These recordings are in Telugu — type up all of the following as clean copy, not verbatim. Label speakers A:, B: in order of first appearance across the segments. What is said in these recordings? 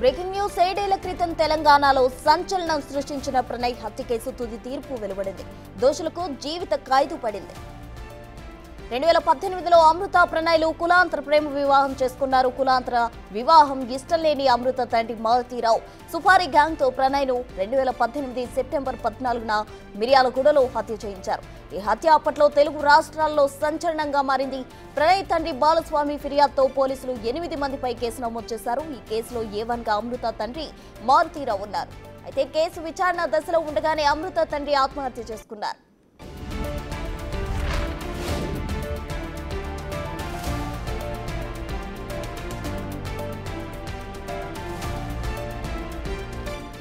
A: బ్రేకింగ్ న్యూస్ 7 ఏళ్ల క్రితం తెలంగాణలో సంచలనం సృష్టించిన ప్రణయ్ హత్య కేసు తుది తీర్పు వెలువడింది. దోషులకు జీవిత ఖైదు పడింది. 2018లో అమృత ప్రణయ్లు కులాంతర ప్రేమ వివాహం చేసుకున్నారు. కులాంతర వివాహం ఇష్టం లేని అమృత తండ్రి మారుతీరావు సుపారీ గ్యాంగ్ తో ప్రణయ్ను 2018 సెప్టెంబర్ 14న మిర్యాలగూడలో హత్య చేయించారు. ఈ హత్య అప్పట్లో తెలుగు రాష్ట్రాల్లో సంచలనంగా మారింది. ప్రణయ్ తండ్రి బాలస్వామి ఫిర్యాదుతో పోలీసులు 8 మందిపై కేసు నమోదు చేశారు. ఈ కేసులో A1గా అమృత తండ్రి మారుతీరావు ఉన్నారు. అయితే కేసు విచారణ దశలో ఉండగానే అమృత తండ్రి ఆత్మహత్య చేసుకున్నారు.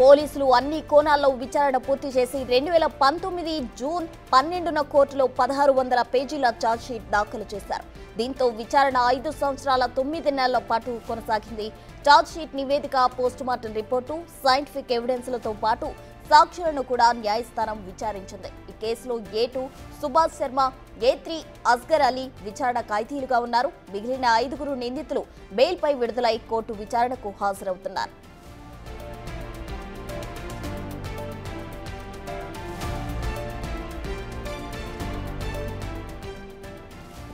A: పోలీసులు అన్ని కోణాల్లో విచారణ పూర్తి చేసి 2019 జూన్ 12న కోర్టులో 1600 పేజీల ఛార్జ్షీట్ దాఖలు చేశారు. దీంతో విచారణ 5 సంవత్సరాల 9 నెలల పాటు కొనసాగింది. ఛార్జ్షీట్ నివేదిక, పోస్టుమార్టం రిపోర్టు, సైంటిఫిక్ ఎవిడెన్స్లతో పాటు సాక్షులను కూడా న్యాయస్థానం విచారించింది. ఈ కేసులో A2 సుభాష్ శర్మ, A3 అస్గర్ అలీ విచారణ ఖైదీలుగా ఉన్నారు. మిగిలిన 5 నిందితులు బెయిల్పై విడుదలై కోర్టు విచారణకు హాజరవుతున్నారు.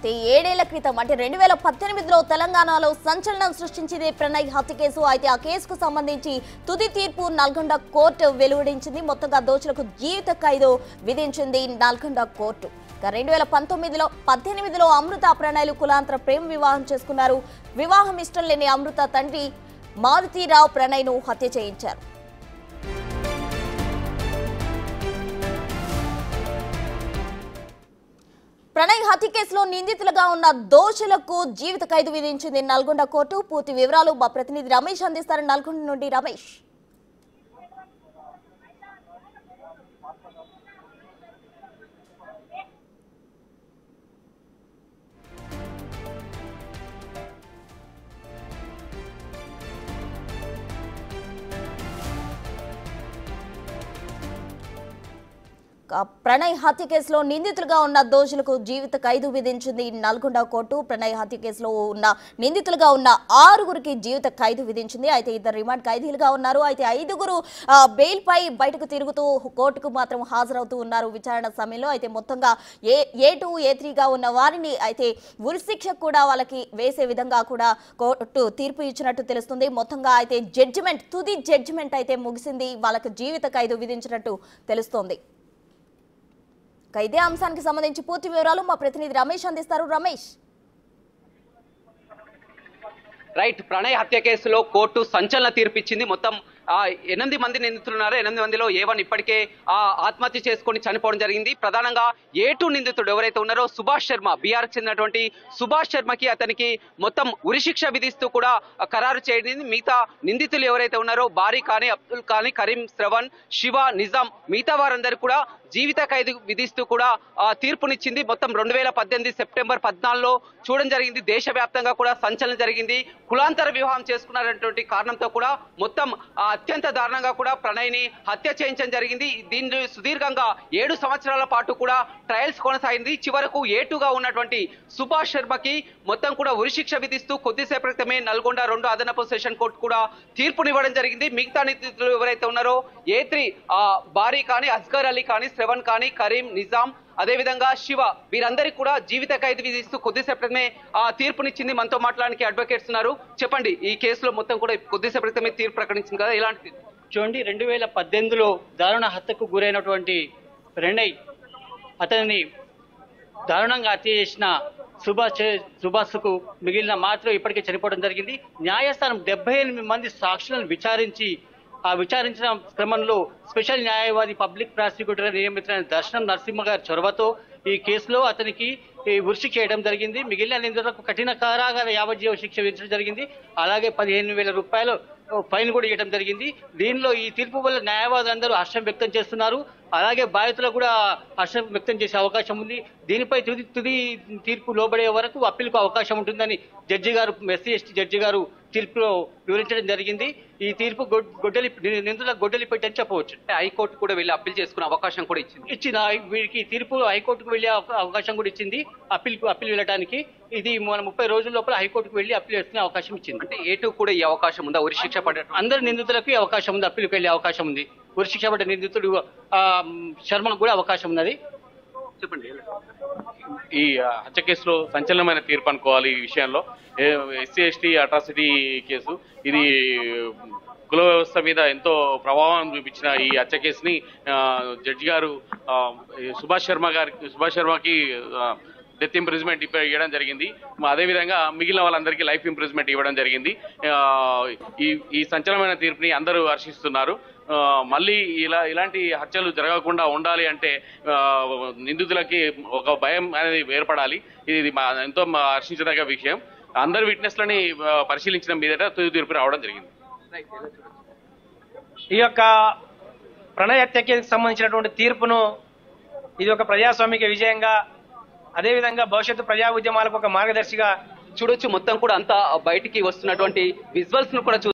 A: 7 ఏళ్ల క్రితం అంటే 2018లో తెలంగాణలో సంచలనం సృష్టించింది ప్రణయ్ హత్య కేసు. అయితే ఆ కేసుకు సంబంధించి తుది తీర్పు నల్గొండ కోర్టు వెలువడించింది. మొత్తంగా దోషులకు జీవిత ఖైదు విధించింది నల్గొండ కోర్టు. 2018లో అమృత ప్రణయ్లు కులాంతర ప్రేమ వివాహం చేసుకున్నారు. వివాహం ఇష్టం లేని అమృత తండ్రి మారుతీరావు ప్రణయ్ను హత్య చేయించారు. ప్రణయ్ హత్య కేసులో నిందితులుగా ఉన్న దోషులకు జీవిత ఖైదు విధించింది నల్గొండ కోర్టు. పూర్తి వివరాలు మా ప్రతినిధి రమేష్ అందిస్తారు. నల్గొండ నుండి రమేష్. ప్రణయ్ హత్య కేసులో నిందితులుగా ఉన్న దోషులకు జీవిత ఖైదు విధించింది నల్గొండ కోర్టు. ప్రణయ్ హత్య కేసులో ఉన్న నిందితులుగా ఉన్న 6 జీవిత ఖైదు విధించింది. అయితే 2 రిమాండ్ ఖైదీలుగా ఉన్నారు. అయితే 5 బెయిల్ పై బయటకు తిరుగుతూ కోర్టుకు మాత్రం హాజరవుతూ ఉన్నారు విచారణ సమయంలో. అయితే మొత్తంగా A2, A3గా ఉన్న వారిని అయితే ఉరిశిక్ష కూడా వాళ్ళకి వేసే విధంగా కూడా కోర్టు తీర్పు ఇచ్చినట్టు తెలుస్తుంది. మొత్తంగా అయితే తుది జడ్జిమెంట్ అయితే ముగిసింది. వాళ్ళకి జీవిత ఖైదు విధించినట్టు తెలుస్తోంది. ఇదే అంశానికి సంబంధించి పూర్తి వివరాలు మా ప్రతినిధి రమేష్ అందిస్తారు. రమేష్.
B: రైట్, ప్రణయ్ హత్య కేసులో కోర్టు సంచలన తీర్పు ఇచ్చింది. మొత్తం 8 మంది నిందితులున్నారు. 8 మందిలో A1 ఇప్పటికే ఆత్మహత్య చేసుకొని చనిపోవడం జరిగింది. ప్రధానంగా A2 నిందితుడు ఎవరైతే ఉన్నారో సుభాష్ శర్మ, బీఆర్ చెందినటువంటి సుభాష్ శర్మకి అతనికి మొత్తం ఉరిశిక్ష విధిస్తూ కూడా ఖరారు చేయడింది. మిగతా నిందితులు ఎవరైతే ఉన్నారో బారీ కానీ, అబ్దుల్ కానీ, కరీం, శ్రవణ్, శివ, నిజాం మిగతా వారందరూ కూడా జీవిత ఖైదు విధిస్తూ కూడా తీర్పునిచ్చింది. మొత్తం 2018 సెప్టెంబర్ 14లో చూడడం జరిగింది. దేశవ్యాప్తంగా కూడా సంచలనం జరిగింది. కులాంతర వివాహం చేసుకున్నటువంటి కారణంతో కూడా మొత్తం అత్యంత దారుణంగా కూడా ప్రణయ్ని హత్య చేయించడం జరిగింది. దీన్ని సుదీర్ఘంగా 7 సంవత్సరాల పాటు కూడా ట్రయల్స్ కొనసాగింది. చివరకు A2గా ఉన్నటువంటి సుభాష్ శర్మకి మొత్తం కూడా ఉరిశిక్ష విధిస్తూ కొద్దిసేపు క్రితమే నల్గొండ 2 అదనపు సెషన్ కోర్టు కూడా తీర్పునివ్వడం జరిగింది. మిగతా నిందితులు ఎవరైతే ఉన్నారో A3 బారీ కానీ, అస్గర్ అలీ కానీ, శ్రవణ్ కానీ, కరీం, నిజాం, అదేవిధంగా శివ వీరందరికీ కూడా జీవిత ఖైదు విధిస్తూ కొద్దిసేపటినే తీర్పునిచ్చింది. మనతో మాట్లాడడానికి అడ్వకేట్స్ ఉన్నారు. చెప్పండి, ఈ కేసులో మొత్తం కూడా కొద్దిసేపు క్రితమే తీర్పు ప్రకటించింది కదా, ఎలాంటి
C: చూడండి. 2018లో దారుణ హత్యకు గురైనటువంటి ప్రణయ్ అతనిని దారుణంగా హత్య చేసిన సుభాష్కు మిగిలిన మాత్రం ఇప్పటికే చనిపోవడం జరిగింది. న్యాయస్థానం 78 మంది సాక్షులను విచారించిన క్రమంలో స్పెషల్ న్యాయవాది పబ్లిక్ ప్రాసిక్యూటర్ నియమితులైన దర్శనం నరసింహ గారి చొరవతో ఈ కేసులో అతనికి ఉరిశిక్ష చేయడం జరిగింది. మిగిలిన నిందితులకు కఠిన కారాగార యావజ్జీవ శిక్ష విధించడం జరిగింది. అలాగే 15,000 రూపాయలు ఫైన్ కూడా ఇవ్వడం జరిగింది. దీనిలో ఈ తీర్పు వల్ల న్యాయవాదులందరూ హర్షం వ్యక్తం చేస్తున్నారు. అలాగే బాధితులకు కూడా హర్షం వ్యక్తం చేసే అవకాశం ఉంది. దీనిపై తుది తీర్పు లోబడే వరకు అప్పీల్కు అవకాశం ఉంటుందని జడ్జి గారు, SC/ST జడ్జి గారు తీర్పులో వివరించడం జరిగింది. ఈ తీర్పు నిందితుల గొడ్డలి పెట్టి అని చెప్పవచ్చు.
B: హైకోర్టు కూడా వెళ్ళి అప్పీల్ చేసుకునే అవకాశం కూడా
C: ఇచ్చింది. వీరికి తీర్పు హైకోర్టుకు వెళ్లే అవకాశం కూడా ఇచ్చింది. అప్పీల్ వెళ్ళడానికి ఇది మన 30 రోజుల లోపల హైకోర్టుకు వెళ్లి అప్పీల్ చేసుకునే అవకాశం ఇచ్చింది.
B: అంటే A2 కూడా ఈ అవకాశం ఉందా? ఉరి శిక్ష పడే
C: అందరి నిందితులకు అవకాశం ఉంది, అప్పీల్కి వెళ్లే అవకాశం ఉంది. ఉరి శిక్ష పడ్డ నిందితుడు శర్మకు కూడా అవకాశం ఉన్నది.
B: చెప్పండి.
D: ఈ హత్య కేసులో సంచలనమైన తీర్పు అనుకోవాలి. ఈ విషయంలో ఎస్సీ ఎస్టీ అట్రాసిటీ కేసు, ఇది కుల వ్యవస్థ మీద ఎంతో ప్రభావం చూపించిన ఈ హత్య కేసుని జడ్జి గారు సుభాష్ శర్మకి డెత్ ఇంప్రిజ్మెంట్ ఇవ్వడం జరిగింది. అదేవిధంగా మిగిలిన వాళ్ళందరికీ లైఫ్ ఇంప్రిజ్మెంట్ ఇవ్వడం జరిగింది. ఈ సంచలనమైన తీర్పుని అందరూ హర్షిస్తున్నారు. మళ్ళీ ఇలాంటి హత్యలు జరగకుండా ఉండాలి అంటే నిందితులకి ఒక భయం అనేది ఏర్పడాలి. ఇది ఎంతో హర్షించదగ్గ విషయం. అందరు విట్నెస్లని పరిశీలించిన మీదట తుది తీర్పు రావడం జరిగింది.
E: ఈ యొక్క ప్రణయ్ హత్య కేసుకు సంబంధించినటువంటి తీర్పును ఇది ఒక ప్రజాస్వామిక విజయంగా, అదేవిధంగా భవిష్యత్తు ప్రజా ఉద్యమాలకు ఒక మార్గదర్శిగా
B: చూడొచ్చు. మొత్తం కూడా అంతా బయటికి వస్తున్నటువంటి విజువల్స్ ను కూడా